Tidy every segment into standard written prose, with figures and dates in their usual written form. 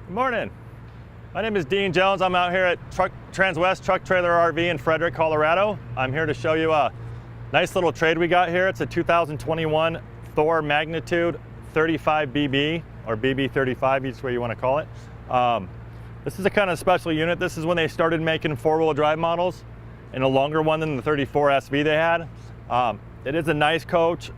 Good morning. My name is Dean Jones. I'm out here at Transwest Truck Trailer RV in Frederick, Colorado. I'm here to show you a nice little trade we got here. It's a 2021 Thor Magnitude 35 BB, or BB35, each way you want to call it. This is a kind of special unit. This is when they started making four-wheel drive models, and a longer one than the 34 SV they had. It is a nice coach,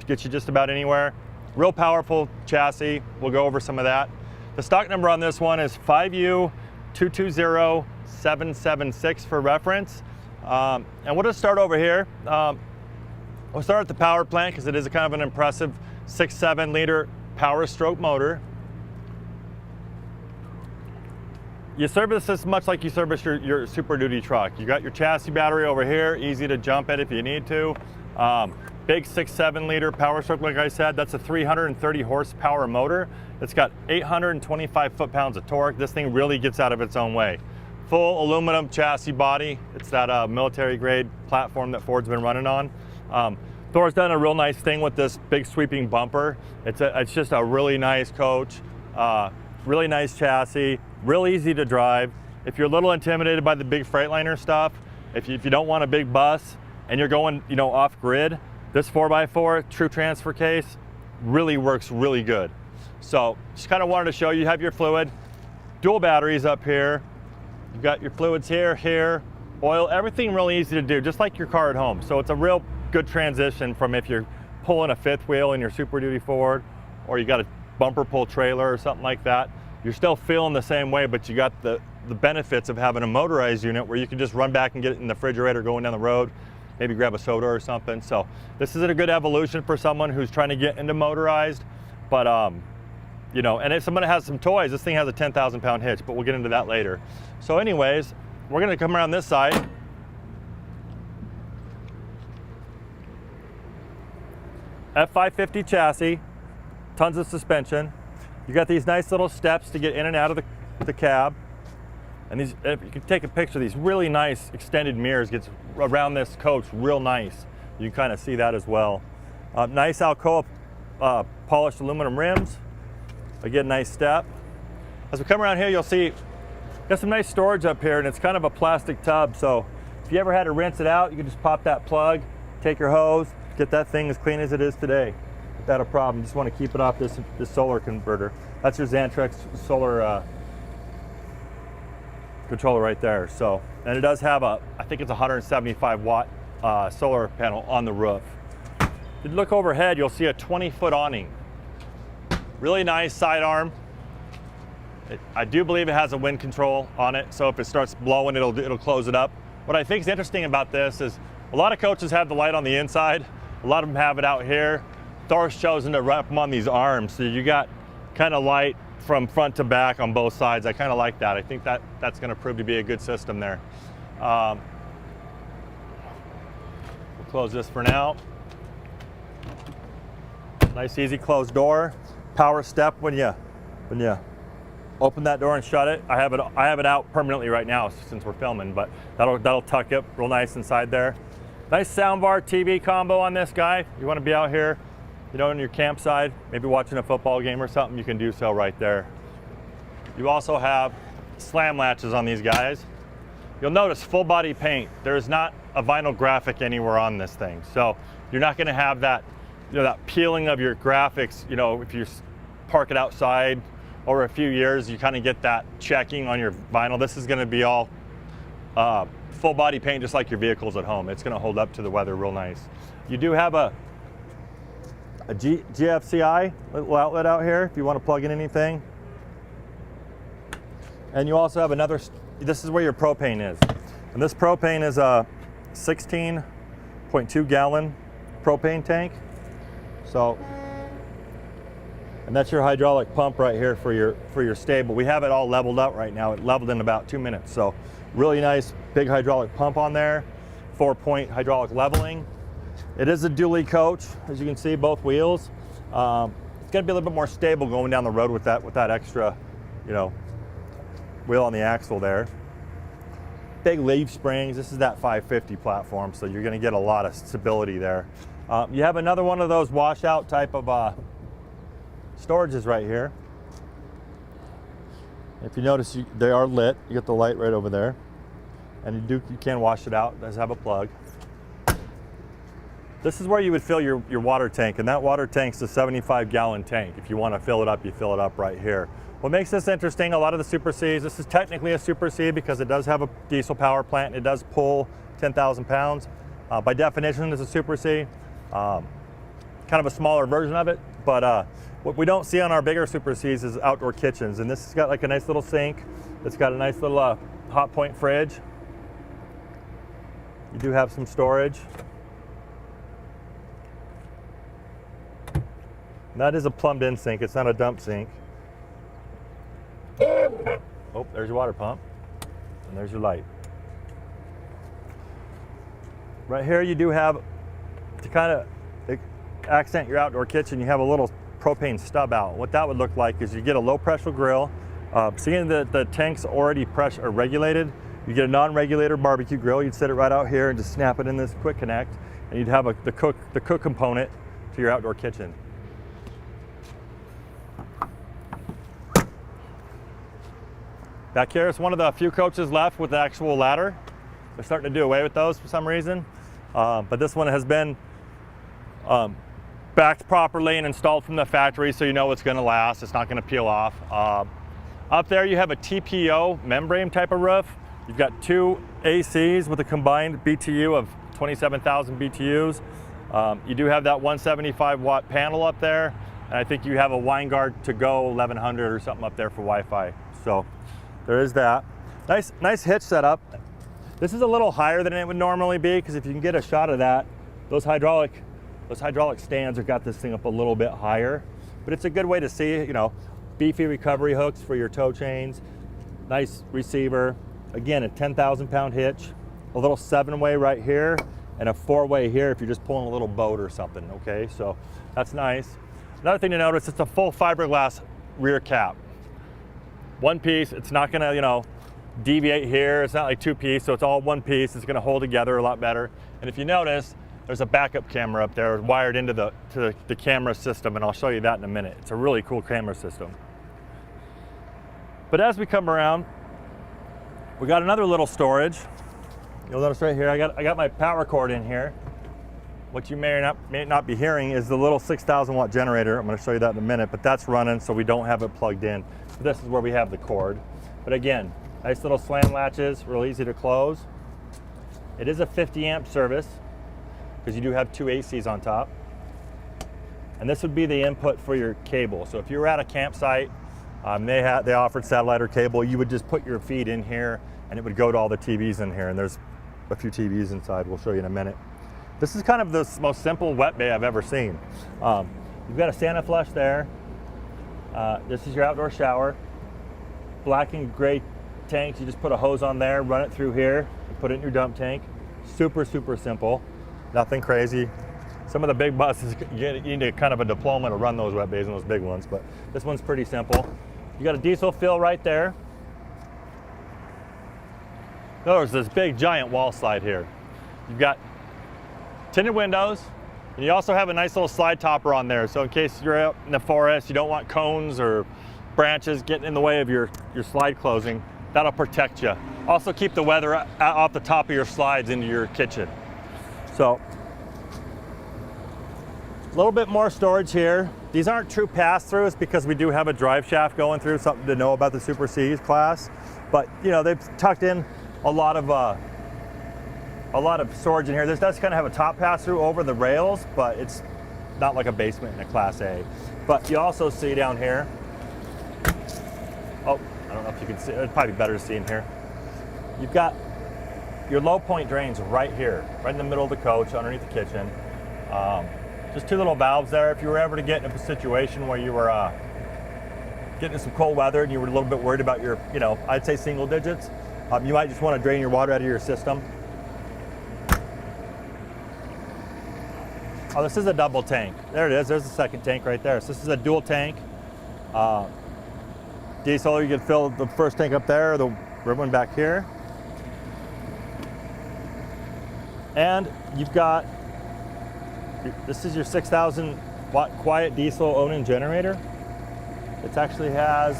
gets you just about anywhere. Real powerful chassis. We'll go over some of that. The stock number on this one is 5U220776 for reference. And we'll just start over here. We'll start at the power plant because it is a kind of an impressive 6-7 liter power stroke motor. You service this much like you service your Super Duty truck. You got your chassis battery over here, easy to jump at if you need to. Big 6-7 liter power stroke, like I said. That's a 330 horsepower motor. It's got 825 foot-pounds of torque. This thing really gets out of its own way. Full aluminum chassis body. It's that military grade platform that Ford's been running on. Thor's done a real nice thing with this big sweeping bumper. It's just a really nice coach, really nice chassis, real easy to drive. If you're a little intimidated by the big Freightliner stuff, if you don't want a big bus and you're going off grid, this 4x4 true transfer case really works really good. So just kind of wanted to show you, have your fluid, dual batteries up here. You've got your fluids here, oil, everything really easy to do, just like your car at home. So it's a real good transition from if you're pulling a fifth wheel in your Super Duty Ford, or you got a bumper pull trailer or something like that. You're still feeling the same way, but you got the benefits of having a motorized unit where you can just run back and get it in the refrigerator going down the road, maybe grab a soda or something. So this is a good evolution for someone who's trying to get into motorized, but and if someone has some toys, this thing has a 10,000 pound hitch, but we'll get into that later. So anyways, we're gonna come around this side. F550 chassis, tons of suspension. You got these nice little steps to get in and out of the cab. And these, if you can take a picture of these really nice extended mirrors, gets around this coach real nice. You can kind of see that as well. Nice Alcoa polished aluminum rims. Again, nice step. As we come around here, you'll see got some nice storage up here, and it's kind of a plastic tub. So if you ever had to rinse it out, you can just pop that plug, take your hose, get that thing as clean as it is today without a problem. You just want to keep it off this solar converter. That's your Xantrex solar controller right there. So, and it does have I think it's a 175 watt solar panel on the roof. If you look overhead, you'll see a 20-foot awning. Really nice sidearm. I do believe it has a wind control on it, so if it starts blowing, it'll close it up. What I think is interesting about this is a lot of coaches have the light on the inside. A lot of them have it out here. Thor's chosen to wrap them on these arms, so you got kind of light from front to back on both sides. I kind of like that. I think that's going to prove to be a good system there. We'll close this for now. Nice easy closed door. Power step when you open that door and shut it. I have it out permanently right now since we're filming, but that'll tuck it real nice inside there. Nice soundbar TV combo on this guy. You want to be out here, in your campsite, maybe watching a football game or something, you can do so right there. You also have slam latches on these guys. You'll notice full body paint. There is not a vinyl graphic anywhere on this thing. So you're not gonna have that, that peeling of your graphics, if you park it outside over a few years, you kind of get that checking on your vinyl. This is gonna be all full body paint, just like your vehicles at home. It's gonna hold up to the weather real nice. You do have a GFCI little outlet out here if you want to plug in anything. And you also have this is where your propane is. And this propane is a 16.2 gallon propane tank. So, and that's your hydraulic pump right here for your stable. We have it all leveled up right now. It leveled in about 2 minutes. So really nice big hydraulic pump on there, 4-point hydraulic leveling. It is a dually coach, as you can see, both wheels. It's going to be a little bit more stable going down the road with that extra, wheel on the axle there. Big leaf springs. This is that 550 platform, so you're going to get a lot of stability there. You have another one of those washout type of storages right here. If you notice, they are lit. You get the light right over there. And you can wash it out. It does have a plug. This is where you would fill your water tank, and that water tank's a 75-gallon tank. If you want to fill it up, you fill it up right here. What makes this interesting, a lot of the Super Cs, this is technically a Super C because it does have a diesel power plant, and it does pull 10,000 pounds. By definition, it's a Super C. Kind of a smaller version of it, but what we don't see on our bigger Super Cs is outdoor kitchens, and this has got like a nice little sink. It's got a nice little hot point fridge. You do have some storage. And that is a plumbed in sink, it's not a dump sink. Oh, there's your water pump, and there's your light. Right here you do have, to kind of accent your outdoor kitchen, you have a little propane stub out. What that would look like is you get a low pressure grill. Seeing that the tank's already pressure regulated, you get a non-regulator barbecue grill. You'd set it right out here and just snap it in this quick connect, and you'd have the cook component to your outdoor kitchen. Back here is one of the few coaches left with the actual ladder. They're starting to do away with those for some reason, but this one has been backed properly and installed from the factory, so you know it's going to last. It's not going to peel off. Up there you have a TPO membrane type of roof. You've got two ACs with a combined BTU of 27,000 BTUs. You do have that 175 watt panel up there, and I think you have a Winegard to go 1100 or something up there for Wi-Fi. So there is that. Nice hitch setup. This is a little higher than it would normally be, because if you can get a shot of that, those hydraulic stands have got this thing up a little bit higher. But it's a good way to see, you know, beefy recovery hooks for your tow chains, nice receiver. Again, a 10,000 pound hitch, a little 7-way right here, and a 4-way here if you're just pulling a little boat or something, okay? So that's nice. Another thing to notice, it's a full fiberglass rear cap. One piece, it's not gonna, you know, deviate here. It's not like two piece, so it's all one piece. It's gonna hold together a lot better. And if you notice, there's a backup camera up there wired into the camera system, and I'll show you that in a minute. It's a really cool camera system. But as we come around, we got another little storage. You'll notice right here, I got my power cord in here. What you may not be hearing is the little 6,000 watt generator. I'm going to show you that in a minute, but that's running, so we don't have it plugged in. So this is where we have the cord. But again, nice little slam latches, real easy to close. It is a 50 amp service, because you do have two ACs on top. And this would be the input for your cable. So if you were at a campsite, they offered satellite or cable, you would just put your feed in here and it would go to all the TVs in here, and there's a few TVs inside. We'll show you in a minute. This is kind of the most simple wet bay I've ever seen. You've got a Santa flush there. This is your outdoor shower. Black and gray tanks, you just put a hose on there, run it through here, and put it in your dump tank. Super, super simple, nothing crazy. Some of the big buses, you need kind of a diploma to run those wet bays and those big ones, but this one's pretty simple. You got a diesel fill right there. There's this big giant wall slide here. You've got tinted windows, and you also have a nice little slide topper on there. So in case you're out in the forest, you don't want cones or branches getting in the way of your slide closing, that'll protect you. Also keep the weather off the top of your slides into your kitchen. So a little bit more storage here. These aren't true pass-throughs because we do have a drive shaft going through, something to know about the Super C's class. But you know, they've tucked in a lot of storage in here. This does kind of have a top pass-through over the rails, but it's not like a basement in a Class A. But you also see down here, oh, I don't know if you can see, it'd probably be better to see in here. You've got your low point drains right here, right in the middle of the coach, underneath the kitchen. Just two little valves there. If you were ever to get in a situation where you were getting some cold weather and you were a little bit worried about your, you know, I'd say single digits, you might just want to drain your water out of your system. Oh, this is a double tank. There it is. There's the second tank right there. So this is a dual tank. Diesel, you can fill the first tank up there, the red one back here. And you've got, this is your 6,000 watt quiet diesel Onan generator. It actually has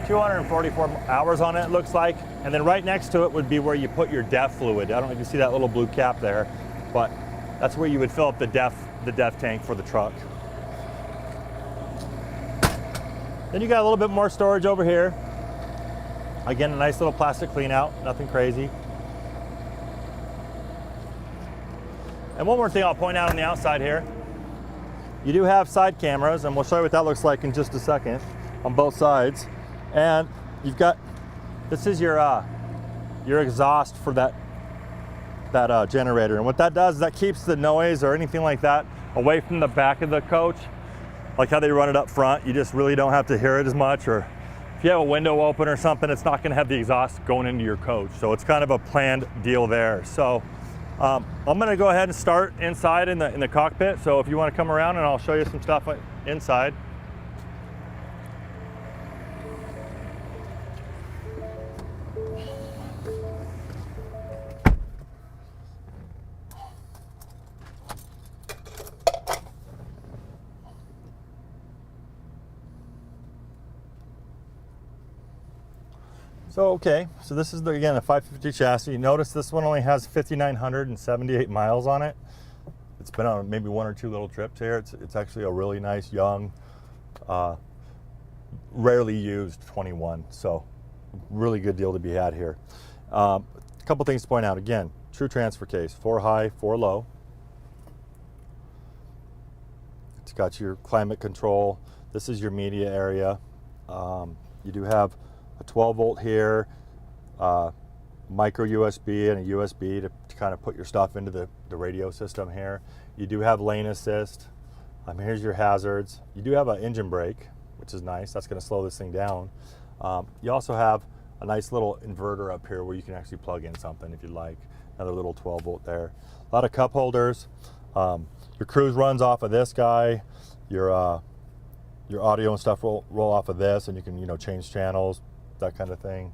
244 hours on it, looks like. And then right next to it would be where you put your DEF fluid. I don't know if you see that little blue cap there, but that's where you would fill up the DEF tank for the truck. Then you got a little bit more storage over here. Again, a nice little plastic clean out, nothing crazy. And one more thing I'll point out on the outside here. You do have side cameras, and we'll show you what that looks like in just a second on both sides. And you've got, this is your exhaust for that generator. And what that does is that keeps the noise or anything like that away from the back of the coach. Like how they run it up front, you just really don't have to hear it as much. Or if you have a window open or something, it's not gonna have the exhaust going into your coach. So it's kind of a planned deal there. So I'm gonna go ahead and start inside in the cockpit. So if you wanna come around, and I'll show you some stuff inside. So, okay, so this is, again, a 550 chassis. Notice this one only has 5,978 miles on it. It's been on maybe one or two little trips here. It's actually a really nice, young, rarely used 21. So, really good deal to be had here. A couple things to point out. Again, true transfer case, 4 high, 4 low. It's got your climate control. This is your media area. You do have a 12 volt here, micro USB and a USB to kind of put your stuff into the radio system here. You do have lane assist. Here's your hazards. You do have an engine brake, which is nice. That's going to slow this thing down. You also have a nice little inverter up here where you can actually plug in something if you'd like. Another little 12 volt there. A lot of cup holders. Your cruise runs off of this guy. Your audio and stuff roll off of this, and you can, you know, change channels, that kind of thing.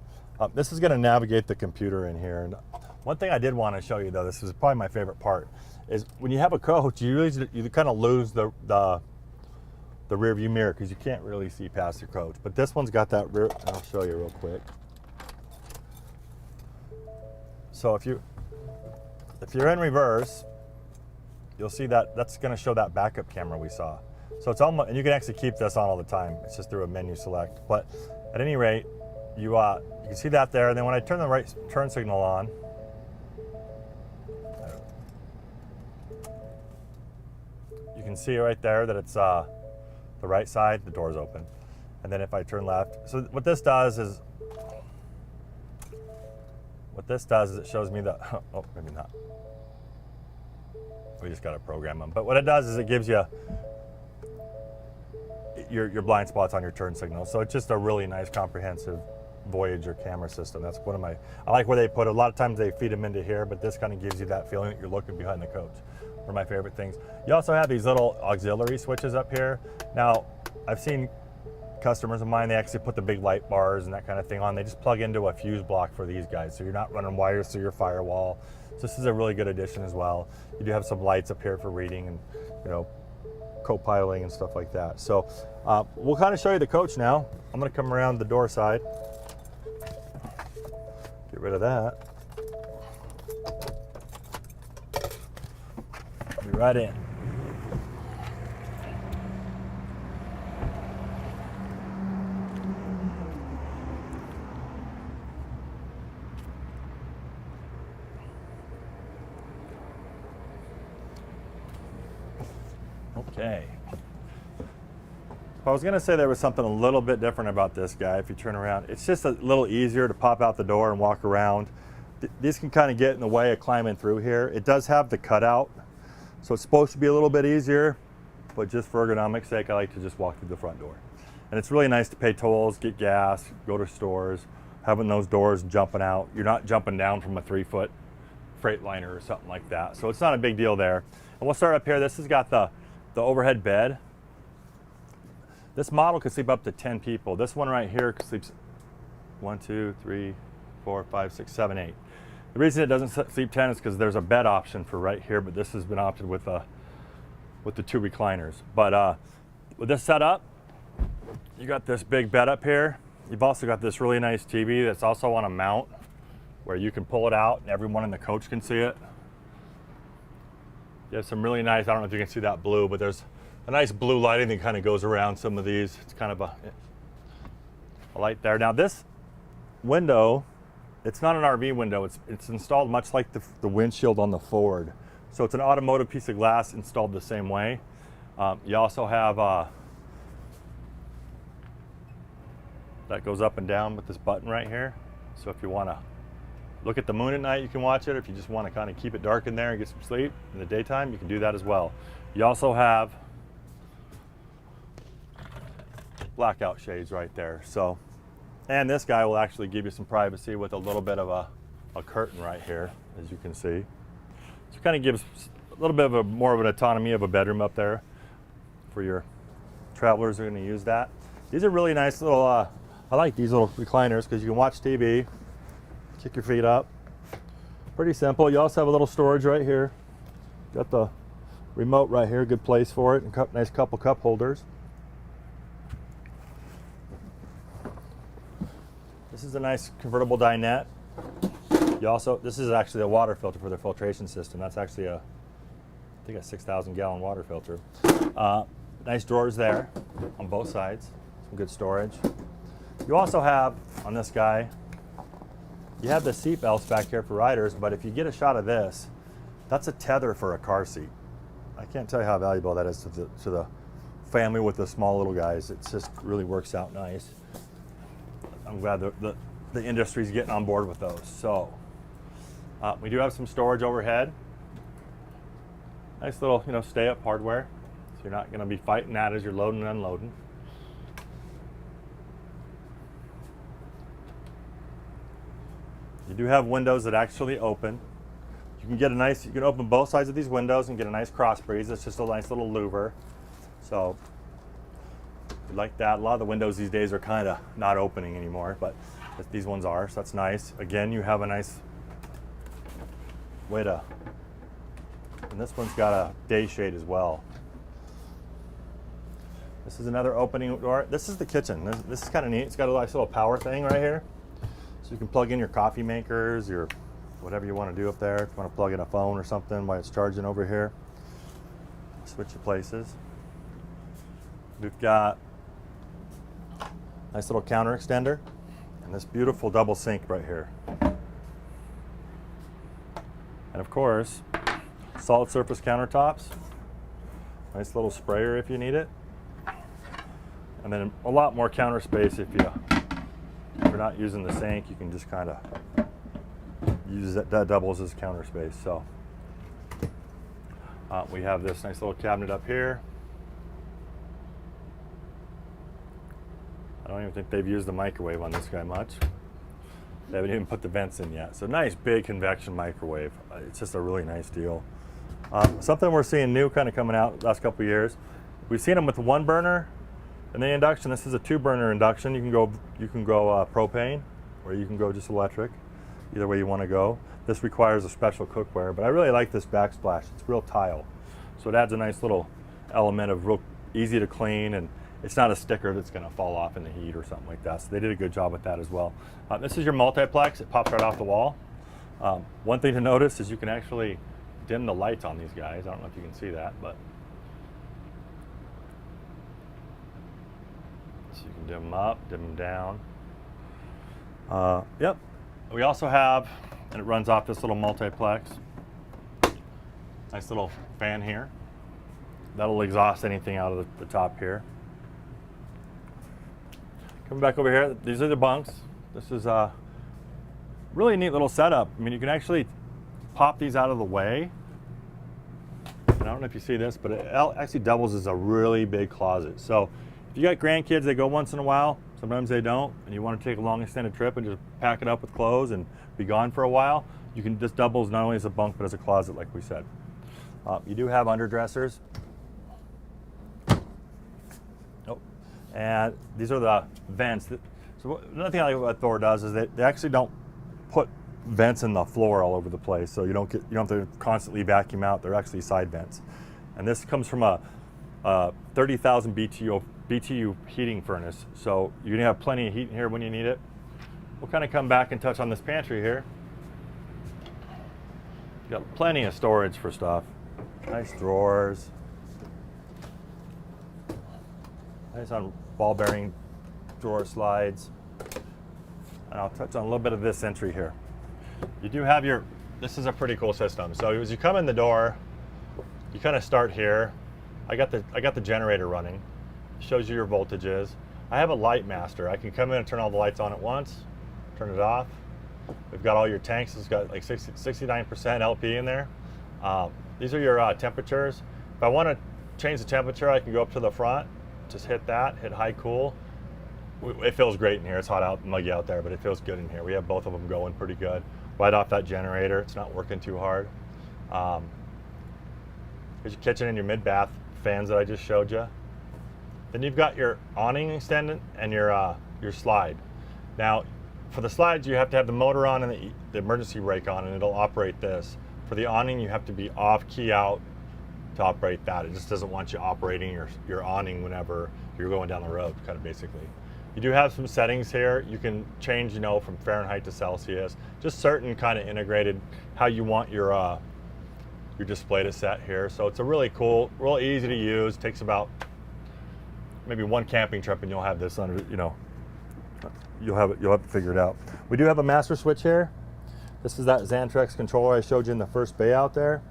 This is going to navigate the computer in here. And one thing I did want to show you, though, this is probably my favorite part, is when you have a coach, you kind of lose the rear view mirror because you can't really see past your coach. But this one's got that rear. I'll show you real quick. So if you're in reverse, you'll see that that's going to show that backup camera we saw. So it's almost, and you can actually keep this on all the time. It's just through a menu select. But at any rate, you can see that there. And then when I turn the right turn signal on, you can see right there that it's the right side, the door's open. And then if I turn left, so what this does is it shows me the, oh, maybe not. We just got to program them. But what it does is it gives you your blind spots on your turn signal. So it's just a really nice comprehensive Voyager camera system. That's one of my, I like where they put it. A lot of times they feed them into here, but this kind of gives you that feeling that you're looking behind the coach. One of my favorite things. You also have these little auxiliary switches up here. Now, I've seen customers of mine, they actually put the big light bars and that kind of thing on. They just plug into a fuse block for these guys, so you're not running wires through your firewall. So this is a really good addition as well. You do have some lights up here for reading and, you know, co-piloting and stuff like that. So we'll kind of show you the coach now. I'm going to come around the door side. Get rid of that. Be right in. Okay. I was going to say there was something a little bit different about this guy. If you turn around, it's just a little easier to pop out the door and walk around. These can kind of get in the way of climbing through here. It does have the cutout, so it's supposed to be a little bit easier, but just for ergonomics sake, I like to just walk through the front door. And it's really nice to pay tolls, get gas, go to stores, having those doors jumping out. You're not jumping down from a 3-foot Freightliner or something like that. So it's not a big deal there. And we'll start up here. This has got the overhead bed. This model could sleep up to 10 people. This one right here sleeps 1, 2, 3, 4, 5, 6, 7, 8. The reason it doesn't sleep 10 is because there's a bed option for right here, but this has been opted with the 2 recliners. But with this setup, you got this big bed up here. You've also got this really nice TV that's also on a mount where you can pull it out and everyone in the coach can see it. You have some really nice, I don't know if you can see that blue, but there's a nice blue lighting that kind of goes around some of these. It's kind of a light there. Now this window, it's not an RV window. It's installed much like the windshield on the Ford. So it's an automotive piece of glass installed the same way. You also have that goes up and down with this button right here. So if you want to look at the moon at night, you can watch it. If you just want to kind of keep it dark in there and get some sleep in the daytime, you can do that as well. You also have blackout shades right there. So, and this guy will actually give you some privacy with a little bit of a curtain right here, as you can see. So it kind of gives a little bit of more of an autonomy of a bedroom up there for your travelers who are going to use that. These are really nice little, I like these little recliners because you can watch TV, kick your feet up. Pretty simple. You also have a little storage right here. Got the remote right here, good place for it, and nice couple cup holders. This is a nice convertible dinette. This is actually a water filter for their filtration system. That's actually I think a 6,000 gallon water filter. Nice drawers there on both sides. Some good storage. You also have, on this guy, you have the seat belts back here for riders, but if you get a shot of this, that's a tether for a car seat. I can't tell you how valuable that is to the family with the small little guys. It just really works out nice. I'm glad the industry's getting on board with those. So we do have some storage overhead. Nice little, stay-up hardware. So you're not going to be fighting that as you're loading and unloading. You do have windows that actually open. You can open both sides of these windows and get a nice cross breeze. It's just a nice little louver. So if you like that, a lot of the windows these days are kind of not opening anymore, but these ones are, so that's nice. Again, you have a nice way to, and this one's got a day shade as well. This is another opening door. This is the kitchen. This is kind of neat. It's got a nice little power thing right here. So you can plug in your coffee makers, your whatever you want to do up there. If you want to plug in a phone or something while it's charging over here. Switch your places. We've got a nice little counter extender and this beautiful double sink right here. And of course, solid surface countertops. Nice little sprayer if you need it. And then a lot more counter space if you're not using the sink. You can just kind of use that doubles as counter space. So we have this nice little cabinet up here. I don't even think they've used the microwave on this guy much. They haven't even put the vents in yet. So nice big convection microwave. It's just a really nice deal. Something we're seeing new kind of coming out the last couple of years. We've seen them with one burner and the induction. This is a 2-burner induction. You can go propane, or you can go just electric. Either way you want to go. This requires a special cookware, but I really like this backsplash. It's real tile, so it adds a nice little element of real easy to clean, and it's not a sticker that's going to fall off in the heat or something like that. So they did a good job with that as well. This is your multiplex. It pops right off the wall. One thing to notice is you can actually dim the lights on these guys. I don't know if you can see that, but so you can dim them up, dim them down. Yep. We also have, and it runs off this little multiplex, nice little fan here. That'll exhaust anything out of the top here. Coming back over here, these are the bunks. This is a really neat little setup. I mean, you can actually pop these out of the way. And I don't know if you see this, but it actually doubles as a really big closet. So if you got grandkids, they go once in a while. Sometimes they don't, and you want to take a long extended trip and just pack it up with clothes and be gone for a while, you can just doubles not only as a bunk but as a closet, like we said. You do have underdressers. Oh, and these are the vents. So another thing I like what Thor does is they actually don't put vents in the floor all over the place, so you don't have to constantly vacuum out. They're actually side vents, and this comes from a 30,000 BTU BTU heating furnace, so you're gonna have plenty of heat in here when you need it. We'll kind of come back and touch on this pantry here. Got plenty of storage for stuff. Nice drawers. Nice on ball bearing drawer slides. And I'll touch on a little bit of this entry here. You do have your, this is a pretty cool system. So as you come in the door, you kind of start here. I got the generator running. Shows you your voltages. I have a light master. I can come in and turn all the lights on at once, turn it off. We've got all your tanks. It's got like 69% LP in there. These are your temperatures. If I want to change the temperature, I can go up to the front, just hit that, hit high cool. It feels great in here. It's hot out, muggy out there, but it feels good in here. We have both of them going pretty good. Right off that generator, it's not working too hard. Here's your kitchen and your mid-bath fans that I just showed you. Then you've got your awning extendant and your slide. Now, for the slides, you have to have the motor on and the emergency brake on, and it'll operate this. For the awning, you have to be off, key out to operate that. It just doesn't want you operating your awning whenever you're going down the road, kind of basically. You do have some settings here. You can change, you know, from Fahrenheit to Celsius, just certain kind of integrated how you want your display to set here. So it's a really cool, real easy to use. Takes about maybe one camping trip and you'll have this under, you know, you'll have it figured out. We do have a master switch here. This is that Xantrex controller I showed you in the first bay out there.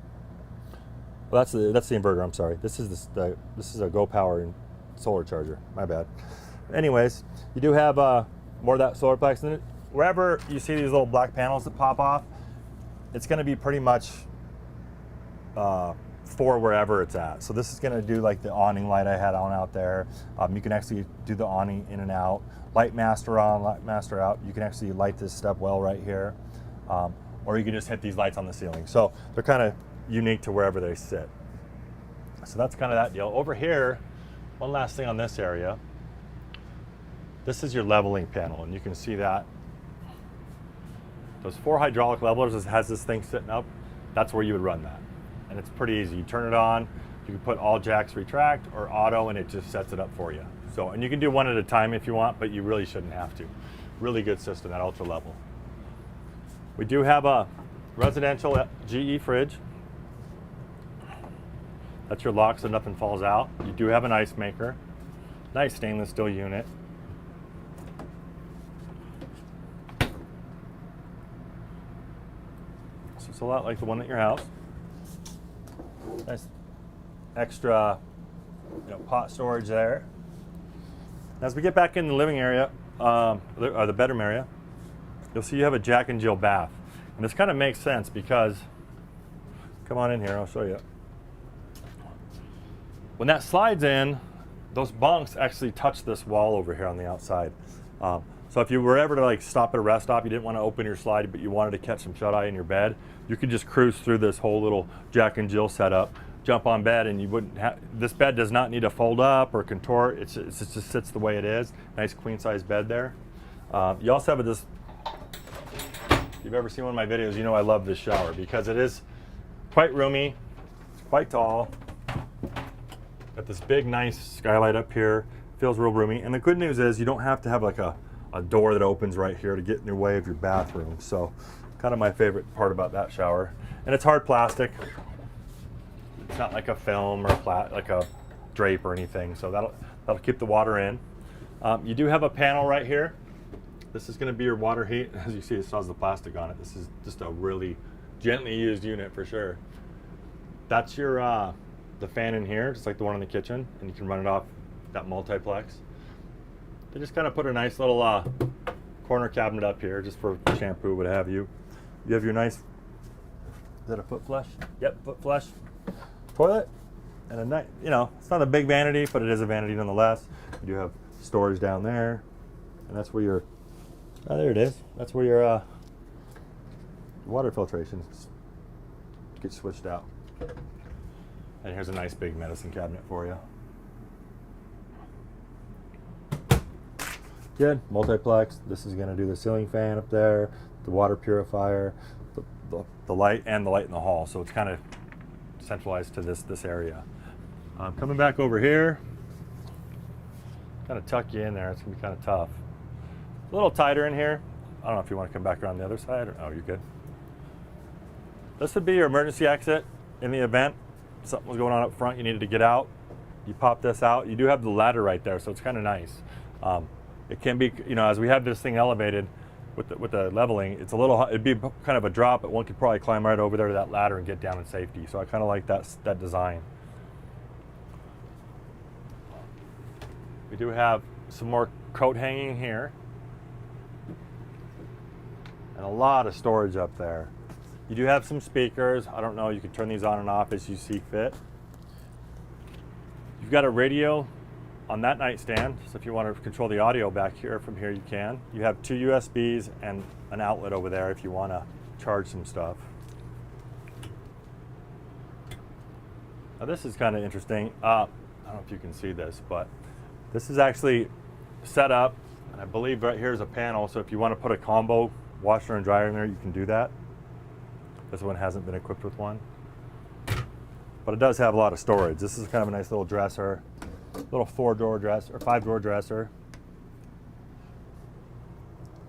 Well, that's the inverter. I'm sorry. This is a Go Power and solar charger. My bad. Anyways, you do have more of that solar plex in it. Wherever you see these little black panels that pop off, it's going to be pretty much for wherever it's at. So this is going to do like the awning light I had on out there. You can actually do the awning in and out. Light master on, light master out. You can actually light this step well right here. Or you can just hit these lights on the ceiling. So they're kind of unique to wherever they sit. So that's kind of that deal. Over here, one last thing on this area. This is your leveling panel, and you can see that. Those 4 hydraulic levelers has this thing sitting up. That's where you would run that. And it's pretty easy. You turn it on, you can put all jacks retract or auto, and it just sets it up for you. So, and you can do one at a time if you want, but you really shouldn't have to. Really good system at ultra level. We do have a residential GE fridge. That's your lock so nothing falls out. You do have an ice maker. Nice stainless steel unit. So it's a lot like the one at your house. Nice extra, you know, pot storage there. As we get back in the living area, or the bedroom area, you'll see you have a Jack and Jill bath. And this kind of makes sense because, come on in here, I'll show you. When that slides in, those bunks actually touch this wall over here on the outside. So if you were ever to like stop at a rest stop, you didn't want to open your slide, but you wanted to catch some shut-eye in your bed, you could just cruise through this whole little Jack and Jill setup, jump on bed, and you wouldn't have, this bed does not need to fold up or contort. It just sits the way it is. Nice queen size bed there. You also have this, if you've ever seen one of my videos, you know I love this shower because it is quite roomy, it's quite tall. Got this big nice skylight up here, feels real roomy. And the good news is you don't have to have like a door that opens right here to get in your way of your bathroom. So kind of my favorite part about that shower. And it's hard plastic. It's not like a film or like a drape or anything. So that'll keep the water in. You do have a panel right here. This is going to be your water heat. As you see, it still has the plastic on it. This is just a really gently used unit for sure. That's your the fan in here, just like the one in the kitchen, and you can run it off that multiplex. They just kind of put a nice little corner cabinet up here just for shampoo, what have you. You have your nice, is that a foot flush? Yep, foot flush toilet, and a nice, you know, it's not a big vanity, but it is a vanity nonetheless. You do have storage down there, and that's where your, oh, there it is. That's where your water filtration gets switched out. And here's a nice big medicine cabinet for you. Good, multiplex. This is going to do the ceiling fan up there, the water purifier, the light, and the light in the hall. So it's kind of centralized to this area. Coming back over here, kind of tuck you in there. It's gonna be kind of tough. A little tighter in here. I don't know if you want to come back around the other side, or oh, you're good. This would be your emergency exit in the event something was going on up front, you needed to get out. You pop this out. You do have the ladder right there, so it's kind of nice. It can be, you know, as we have this thing elevated with the leveling, it's a little, it'd be kind of a drop, but one could probably climb right over there to that ladder and get down in safety. So I kind of like that design. We do have some more coat hanging here. And a lot of storage up there. You do have some speakers. I don't know, you can turn these on and off as you see fit. You've got a radio on that nightstand, so if you want to control the audio back here, from here you can. You have 2 USBs and an outlet over there if you want to charge some stuff. Now this is kind of interesting. I don't know if you can see this, but this is actually set up, and I believe right here is a panel, so if you want to put a combo washer and dryer in there, you can do that. This one hasn't been equipped with one. But it does have a lot of storage. This is kind of a nice little dresser, little 4-drawer dresser, or 5-drawer dresser.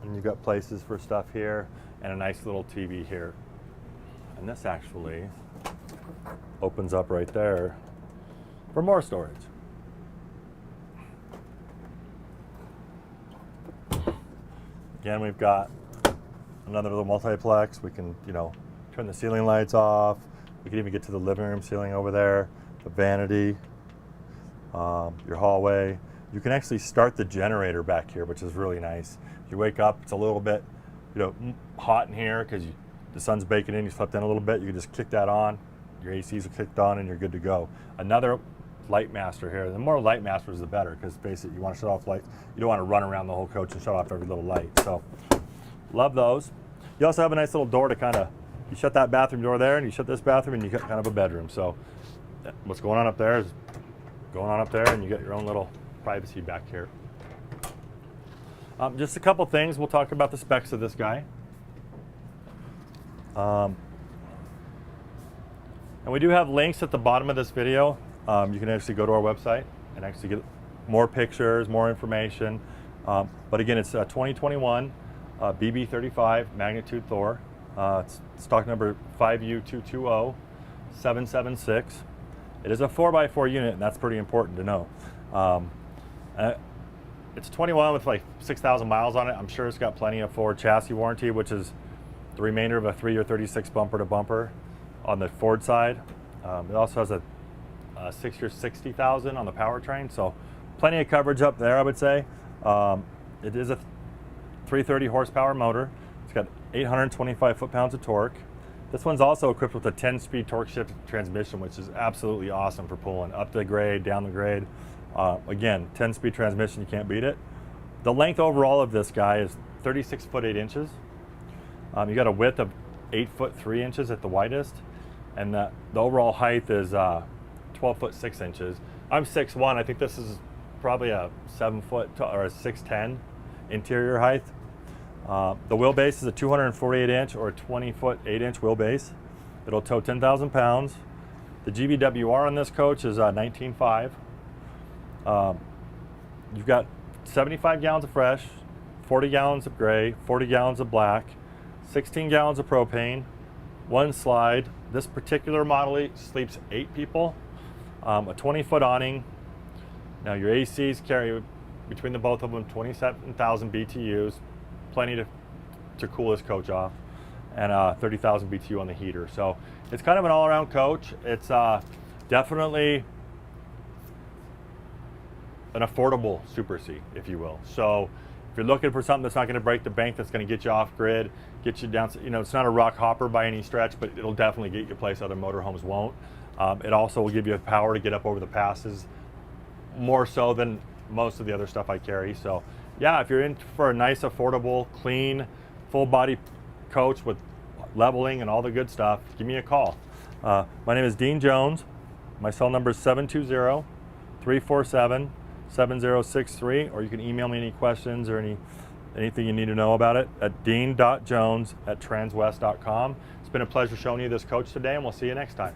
And you've got places for stuff here, and a nice little TV here. And this actually opens up right there for more storage. Again, we've got another little multiplex. We can, you know, turn the ceiling lights off. We can even get to the living room ceiling over there, the vanity, your hallway. You can actually start the generator back here, which is really nice. If you wake up, it's a little bit, you know, hot in here because the sun's baking in, you slept in a little bit, you can just kick that on. Your ACs are kicked on and you're good to go. Another light master here. The more light masters, the better, because basically you want to shut off lights. You don't want to run around the whole coach and shut off every little light. So, love those. You also have a nice little door to kind of, you shut that bathroom door there and you shut this bathroom and you get kind of a bedroom. So what's going on up there is going on up there, and you get your own little privacy back here. Just a couple things. We'll talk about the specs of this guy. And we do have links at the bottom of this video. You can actually go to our website and actually get more pictures, more information. But again, it's a 2021 BB35 magnitude Thor. It's stock number 5U220776. It is a 4x4 unit, and that's pretty important to know. It's 21 with like 6,000 miles on it. I'm sure it's got plenty of Ford chassis warranty, which is the remainder of a 3 or 36 bumper to bumper on the Ford side. It also has a 6 year 60,000 on the powertrain, so plenty of coverage up there, I would say. It is a 330 horsepower motor. It's got 825 foot-pounds of torque. This one's also equipped with a 10-speed torque shift transmission, which is absolutely awesome for pulling up the grade, down the grade. Again, 10-speed transmission, you can't beat it. The length overall of this guy is 36 foot 8 inches. You got a width of 8 foot 3 inches at the widest, and the overall height is 12 foot 6 inches. I'm 6'1". I think this is probably a 7 foot or a 6'10" interior height. The wheelbase is a 248 inch or a 20 foot 8 inch wheelbase. It'll tow 10,000 pounds. The GVWR on this coach is 19.5. You've got 75 gallons of fresh, 40 gallons of gray, 40 gallons of black, 16 gallons of propane, 1 slide. This particular model sleeps 8 people, a 20 foot awning. Now your ACs carry between the both of them 27,000 BTUs, plenty to cool this coach off, and 30,000 BTU on the heater. So it's kind of an all-around coach. It's definitely an affordable Super C, if you will. So if you're looking for something that's not going to break the bank, that's going to get you off grid, get you down, you know, it's not a rock hopper by any stretch, but it'll definitely get you a place other motorhomes won't. It also will give you the power to get up over the passes, more so than most of the other stuff I carry. So yeah, if you're in for a nice, affordable, clean, full body coach with leveling and all the good stuff, give me a call. My name is Dean Jones. My cell number is 720-347-7063, or you can email me any questions or anything you need to know about it at dean.jones@transwest.com. It's been a pleasure showing you this coach today, and we'll see you next time.